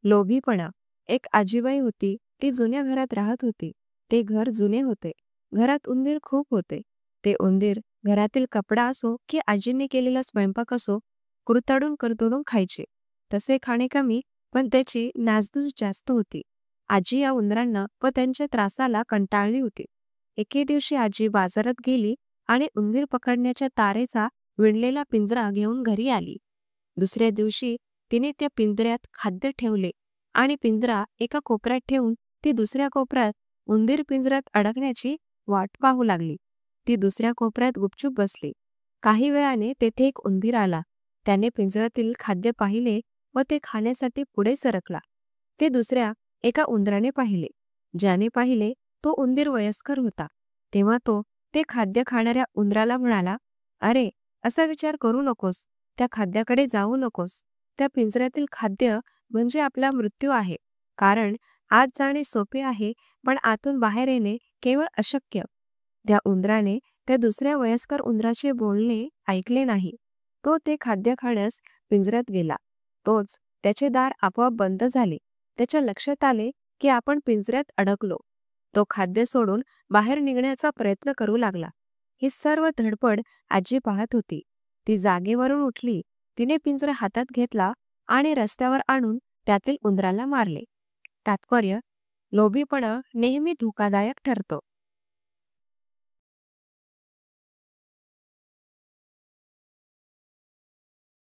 लोभीपणा. एक आजीबाई होती. ती जुन्या घरात राहत होती. ते घर जुने होते. घरात उंदीर खूप होते. ते उंदीर घरातील कपडा असो की आजीने केलेला स्वयंपाक असो, कुरतडून कुरतडून खायचे. तसे खाणे कमी, पण त्याची नासधूस जास्त होती. आजी या उंदरांना व त्यांच्या त्रासाला कंटाळली होती. एके दिवशी आजी बाजारात गेली आणि उंदीर पकडण्याच्या तारेचा विणलेला पिंजरा घेऊन घरी आली. दुसऱ्या दिवशी तिने त्या पिंजऱ्यात खाद्य ठेवले आणि पिंजरा एका कोपऱ्यात ठेवून ती दुसऱ्या कोपऱ्यात उंदीर पिंजऱ्यात अडकण्याची वाट पाहू लागली. ती दुसऱ्या कोपऱ्यात गुपचूप बसली. काही वेळाने तेथे एक उंदीर आला. त्याने पिंजऱ्यातील खाद्य पाहिले व ते खाण्यासाठी पुढे सरकला. ते दुसऱ्या एका उंदराने पाहिले. ज्याने पाहिले तो उंदीर वयस्कर होता. तेव्हा तो ते खाद्य खाणाऱ्या उंदराला म्हणाला, "अरे, असा विचार करू नकोस. त्या खाद्याकडे जाऊ नकोस. त्या पिंजऱ्यातील खाद्य म्हणजे आपला मृत्यू आहे. कारण आत जाणे सोपे आहे, पण आतून बाहेर येणे केवळ अशक्य." त्या उंदराने त्या दुसऱ्या वयस्कर उंदराचे बोलणे ऐकले नाही. तो ते खाद्य खाण्यास पिंजऱ्यात गेला. तोच त्याचे दार आपोआप बंद झाले. त्याच्या लक्षात आले की आपण पिंजऱ्यात अडकलो. तो खाद्य सोडून बाहेर निघण्याचा प्रयत्न करू लागला. ही सर्व धडपड आजी पाहत होती. ती जागेवरून उठली. तिने पिंजरा हातात घेतला आणि रस्त्यावर आणून त्यातील उंदराला मारले. तात्पर्य: लोभीपणा नेहमी धोकादायक ठरतो.